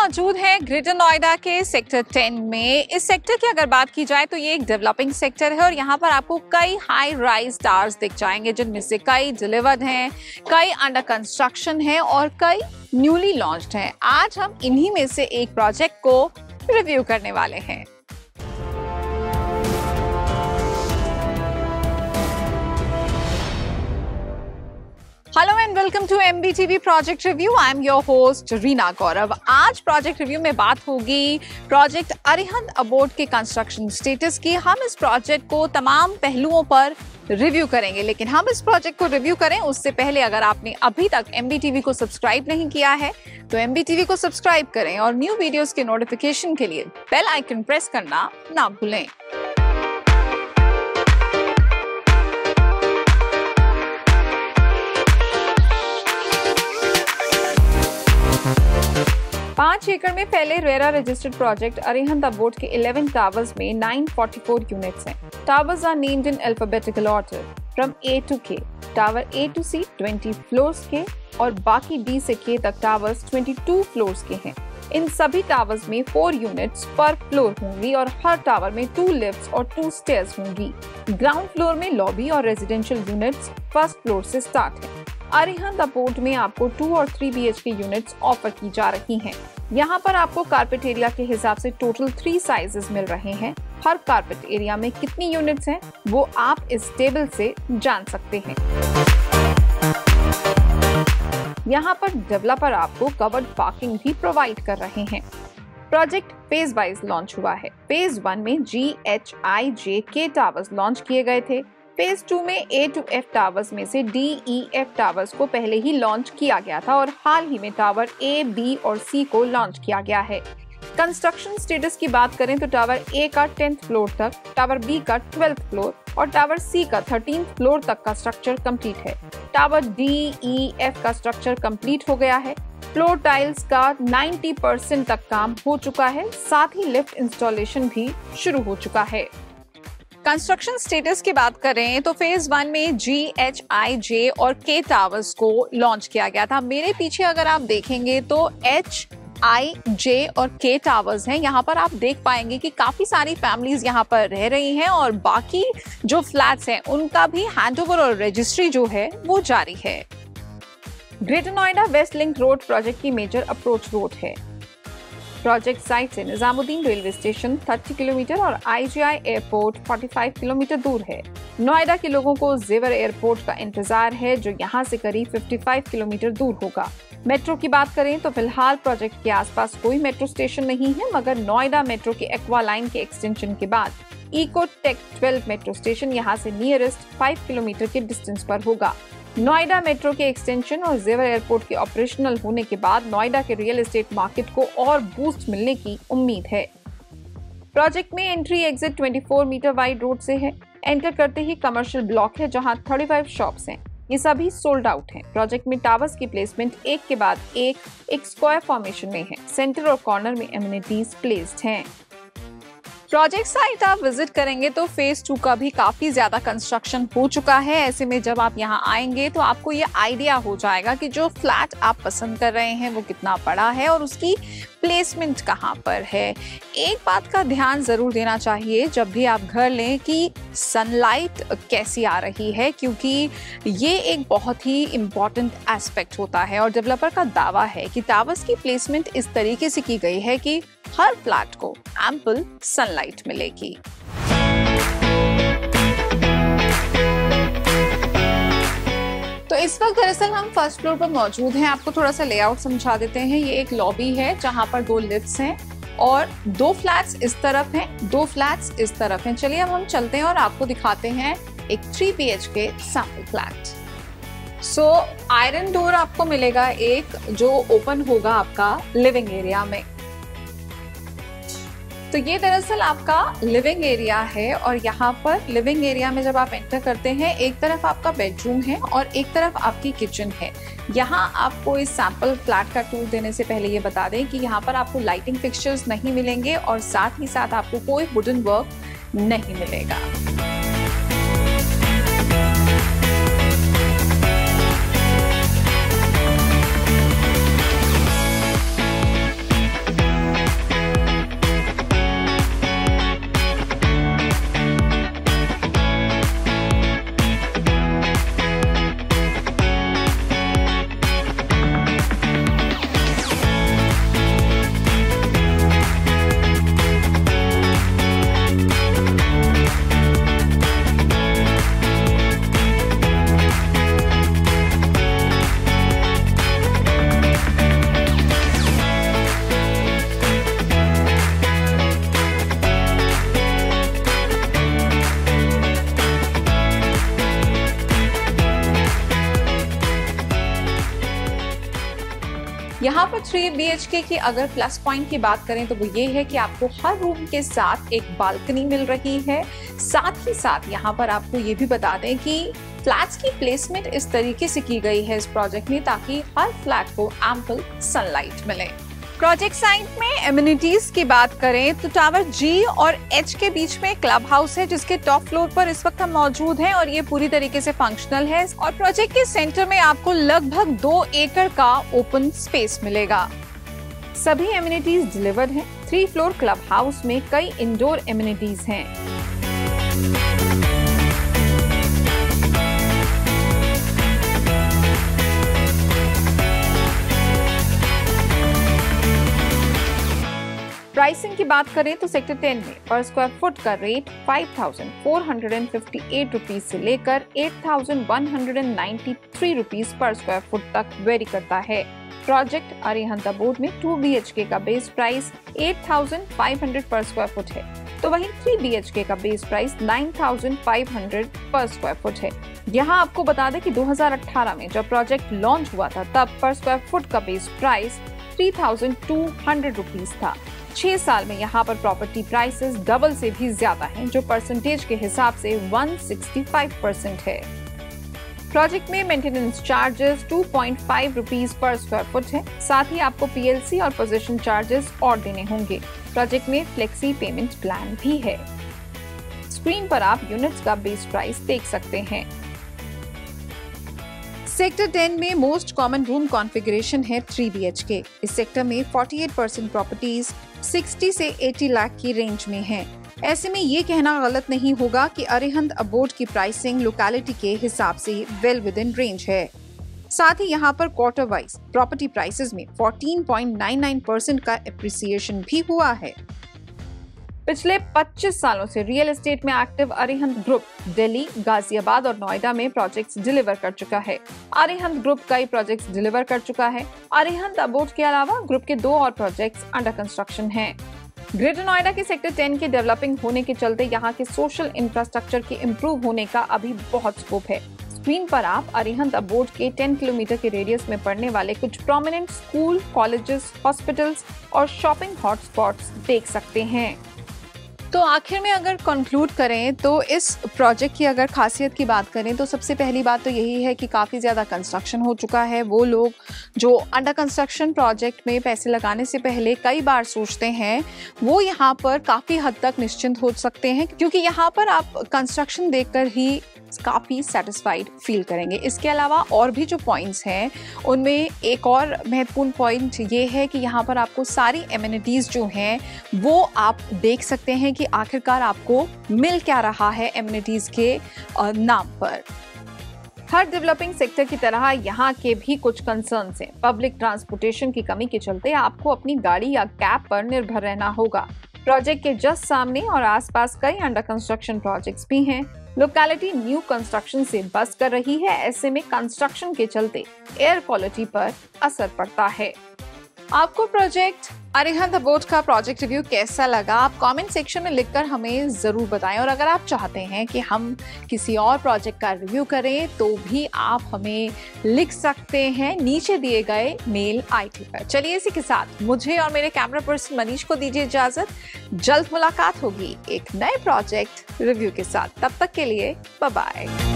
मौजूद हैं ग्रेटर नोएडा के सेक्टर 10 में। इस सेक्टर की अगर बात की जाए तो ये एक डेवलपिंग सेक्टर है और यहाँ पर आपको कई हाई राइज टावर्स दिख जाएंगे, जिनमें से कई डिलीवर्ड हैं, कई अंडर कंस्ट्रक्शन हैं और कई न्यूली लॉन्च्ड हैं। आज हम इन्हीं में से एक प्रोजेक्ट को रिव्यू करने वाले हैं। Hello and welcome to MBTV project review. I am your host Reena Gaurav. आज प्रोजेक्ट रिव्यू में बात होगी प्रोजेक्ट अरिहंत अबोट के कंस्ट्रक्शन स्टेटस की। हम इस प्रोजेक्ट को तमाम पहलुओं पर रिव्यू करेंगे, लेकिन हम इस प्रोजेक्ट को रिव्यू करें उससे पहले अगर आपने अभी तक MBTV को सब्सक्राइब नहीं किया है तो MBTV को सब्सक्राइब करें और न्यू वीडियोस के नोटिफिकेशन के लिए बेल आइकन प्रेस करना ना भूलें। पांच एकड़ में फैले RERA registered project Arihant abode के 11 टावर्स में 944 यूनिट्स हैं। Towers are named in alphabetical order from A to K। Tower A to C 20 floors के और बाकी D से K तक टावर्स 22 फ्लोर्स के हैं। इन सभी टावर्स में 4 यूनिट्स पर फ्लोर होंगी और हर टावर में 2 लिफ्ट्स और 2 स्टेयर्स होंगी। ग्राउंड फ्लोर में लॉबी और रेजिडेंशियल यूनिट्स फर्स्ट फ्लोर से स्टार्ट है। अरिहंत अबोट में आपको 2 और 3 BHK यूनिट्स ऑफर की जा रही हैं। यहाँ पर आपको कारपेट एरिया के हिसाब से टोटल 3 साइजेस मिल रहे हैं। हर कारपेट एरिया में कितनी यूनिट्स हैं वो आप इस टेबल से जान सकते हैं। यहाँ पर डेवलपर आपको कवर्ड पार्किंग भी प्रोवाइड कर रहे हैं। प्रोजेक्ट फेज वाइज लॉन्च हुआ है। फेज 1 में GHIJK टावर्स लॉन्च किए गए थे। फेज 2 में A to F टावर्स में से DEF टावर्स को पहले ही लॉन्च किया गया था और हाल ही में टावर A, B और C को लॉन्च किया गया है। कंस्ट्रक्शन स्टेटस की बात करें तो टावर A का 10th फ्लोर तक, टावर B का 12th फ्लोर और टावर C का 13th फ्लोर तक का स्ट्रक्चर कंप्लीट है। टावर DEF का स्ट्रक्चर कंप्लीट हो गया है। फ्लोर टाइल्स का 90% तक काम हो चुका है, साथ ही लिफ्ट इंस्टॉलेशन भी शुरू हो चुका है। कंस्ट्रक्शन स्टेटस की बात करें तो फेज 1 में GHIJ और K टावर्स को लॉन्च किया गया था। मेरे पीछे अगर आप देखेंगे तो HIJ और K टावर्स हैं। यहाँ पर आप देख पाएंगे कि काफी सारी फैमिलीज यहाँ पर रह रही हैं और बाकी जो फ्लैट्स हैं उनका भी हैंडओवर और रजिस्ट्री जो है वो जारी है। Greater Noida West link road project की मेजर अप्रोच रोड है। प्रोजेक्ट साइट से निजामुद्दीन रेलवे स्टेशन 30 किलोमीटर और IGI एयरपोर्ट 45 किलोमीटर दूर है। नोएडा के लोगों को जेवर एयरपोर्ट का इंतजार है जो यहां से करीब 55 किलोमीटर दूर होगा। मेट्रो की बात करें तो फिलहाल प्रोजेक्ट के आसपास कोई मेट्रो स्टेशन नहीं है, मगर नोएडा मेट्रो के एक्वा लाइन के एक्सटेंशन के बाद इकोटेक 12 मेट्रो स्टेशन यहां से नियरेस्ट 5 किलोमीटर के डिस्टेंस पर होगा। नोएडा मेट्रो के एक्सटेंशन और जेवर एयरपोर्ट के ऑपरेशनल होने के बाद नोएडा के रियल एस्टेट मार्केट को और बूस्ट मिलने की उम्मीद है। प्रोजेक्ट में entry exit 24 metre wide road से है। एंटर करते ही कमर्शियल ब्लॉक है जहां 35 शॉप्स हैं। ये सभी सोल्ड आउट हैं। प्रोजेक्ट में टावर्स की प्लेसमेंट एक के बाद एक स्क्वायर फॉर्मेशन में है। सेंटर और कॉर्नर में एमिनिटीज प्लेस्ड हैं। प्रोजेक्ट साइट आप विजिट करेंगे तो फेज 2 का भी काफी ज्यादा कंस्ट्रक्शन हो चुका है। ऐसे में जब आप यहाँ आएंगे तो आपको ये आइडिया हो जाएगा कि जो फ्लैट आप पसंद कर रहे हैं वो कितना बड़ा है और उसकी प्लेसमेंट कहाँ पर है। एक बात का ध्यान जरूर देना चाहिए जब भी आप घर लें कि सनलाइट कैसी आ रही है, क्योंकि ये एक बहुत ही इम्पोर्टेंट एस्पेक्ट होता है और डेवलपर का दावा है कि टावर्स की प्लेसमेंट इस तरीके से की गई है कि हर फ्लैट को एम्पल सनलाइट मिलेगी। तो इस वक्त दरअसल हम फर्स्ट फ्लोर पर मौजूद हैं। आपको थोड़ा सा लेआउट समझा देते हैं। ये एक लॉबी है जहां पर 2 लिफ्ट्स हैं और 2 फ्लैट्स इस तरफ हैं, 2 फ्लैट्स इस तरफ हैं। चलिए अब हम चलते हैं और आपको दिखाते हैं एक 3 BHK sample flat. So iron door आपको मिलेगा एक, जो ओपन होगा आपका लिविंग एरिया में। तो ये दरअसल आपका लिविंग एरिया है और यहाँ पर लिविंग एरिया में जब आप एंटर करते हैं एक तरफ आपका बेडरूम है और एक तरफ आपकी किचन है। यहाँ आपको इस सैंपल फ्लैट का टूर देने से पहले ये बता दें कि यहाँ पर आपको लाइटिंग फिक्सचर्स नहीं मिलेंगे और साथ ही साथ आपको कोई वुडन वर्क नहीं मिलेगा। 3 BHK की अगर प्लस पॉइंट की बात करें तो वो ये है कि आपको हर रूम के साथ एक बालकनी मिल रही है। साथ ही साथ यहाँ पर आपको ये भी बता दें कि फ्लैट्स की प्लेसमेंट इस तरीके से की गई है इस प्रोजेक्ट में ताकि हर फ्लैट को एम्पल सनलाइट मिले। प्रोजेक्ट साइट में एमिनिटीज की बात करें तो टावर जी और एच के बीच में क्लब हाउस है जिसके टॉप फ्लोर पर इस वक्त हम मौजूद हैं और ये पूरी तरीके से फंक्शनल है और प्रोजेक्ट के सेंटर में आपको लगभग 2 एकड़ का ओपन स्पेस मिलेगा। सभी एमिनिटीज डिलीवर्ड हैं। 3 फ्लोर क्लब हाउस में कई इंडोर एमिनिटीज हैं। प्राइसिंग की बात करें तो सेक्टर 10 में पर स्क्वायर फुट का रेट 5,458 रुपीज से लेकर 8,193 रुपीज पर स्क्वायर फुट तक वेरी करता है। प्रोजेक्ट अरिहंत अबोड में 2 BHK का बेस प्राइस 8,500 पर स्क्वायर फुट है, तो वहीं 3 BHK का बेस प्राइस 9,500 पर स्क्वायर फुट है। यहाँ आपको बता दें कि 2018 में जब प्रोजेक्ट लॉन्च हुआ था तब पर स्क्वायर फुट का बेस प्राइस 3,200 रुपीज था। 6 साल में यहाँ पर प्रॉपर्टी प्राइसेस डबल से भी ज्यादा हैं, जो परसेंटेज के हिसाब से 165% है। प्रोजेक्ट में maintenance charges 2.5 rupees per square foot है। साथ ही आपको PLC और पोजीशन चार्जेस और देने होंगे। प्रोजेक्ट में फ्लेक्सी पेमेंट प्लान भी है। स्क्रीन पर आप यूनिट्स का बेस प्राइस देख सकते हैं। सेक्टर 10 में मोस्ट कॉमन रूम कॉन्फ़िगरेशन है 3 BHK। इस सेक्टर में 48% प्रॉपर्टीज 60 से 80 लाख की रेंज में हैं। ऐसे में ये कहना गलत नहीं होगा कि अरिहंत अबोड की प्राइसिंग लोकेलिटी के हिसाब से वेल विद इन रेंज है। साथ ही यहाँ पर क्वार्टर वाइज प्रॉपर्टी प्राइसेस में 14.99% का एप्रिसिएशन भी हुआ है। पिछले 25 सालों से रियल एस्टेट में एक्टिव अरिहंत ग्रुप दिल्ली, गाजियाबाद और नोएडा में प्रोजेक्ट्स डिलीवर कर चुका है। अरिहंत ग्रुप कई प्रोजेक्ट्स डिलीवर कर चुका है। अरिहंत अबोड के अलावा ग्रुप के 2 और प्रोजेक्ट्स अंडर कंस्ट्रक्शन हैं। ग्रेटर नोएडा के सेक्टर 10 के डेवलपिंग होने के चलते यहाँ के सोशल इंफ्रास्ट्रक्चर के इम्प्रूव होने का अभी बहुत स्कोप है। स्क्रीन पर आप अरिहंत अबोड के 10 किलोमीटर के रेडियस में पड़ने वाले कुछ प्रोमिनेंट स्कूल, कॉलेजेस, हॉस्पिटल्स और शॉपिंग हॉटस्पॉट्स देख सकते हैं। तो आखिर में अगर कंक्लूड करें तो इस प्रोजेक्ट की अगर खासियत की बात करें तो सबसे पहली बात तो यही है कि काफ़ी ज़्यादा कंस्ट्रक्शन हो चुका है। वो लोग जो अंडर कंस्ट्रक्शन प्रोजेक्ट में पैसे लगाने से पहले कई बार सोचते हैं वो यहाँ पर काफ़ी हद तक निश्चिंत हो सकते हैं, क्योंकि यहाँ पर आप कंस्ट्रक्शन देखकर ही काफ़ी सेटिस्फाइड फील करेंगे। इसके अलावा और भी जो पॉइंट्स हैं उनमें एक और महत्वपूर्ण पॉइंट ये है कि यहाँ पर आपको सारी एमिनिटीज़ जो हैं वो आप देख सकते हैं कि आखिरकार आपको मिल क्या रहा है एमिनिटीज़ के नाम पर। हर डेवलपिंग सेक्टर की तरह यहाँ के भी कुछ कंसर्न्स हैं। पब्लिक ट्रांसपोर्टेशन की कमी के चलते आपको अपनी गाड़ी या कैब पर निर्भर रहना होगा। प्रोजेक्ट के जस्ट सामने और आसपास कई अंडर कंस्ट्रक्शन प्रोजेक्ट्स भी हैं। लोकेलिटी न्यू कंस्ट्रक्शन से बस कर रही है, ऐसे में कंस्ट्रक्शन के चलते एयर क्वालिटी पर असर पड़ता है। आपको प्रोजेक्ट अरिहंत अबोड का प्रोजेक्ट रिव्यू कैसा लगा आप कमेंट सेक्शन में लिखकर हमें ज़रूर बताएं, और अगर आप चाहते हैं कि हम किसी और प्रोजेक्ट का रिव्यू करें तो भी आप हमें लिख सकते हैं नीचे दिए गए मेल आईडी पर। चलिए इसी के साथ मुझे और मेरे कैमरा पर्सन मनीष को दीजिए इजाज़त। जल्द मुलाकात होगी एक नए प्रोजेक्ट रिव्यू के साथ। तब तक के लिए बाय बाय।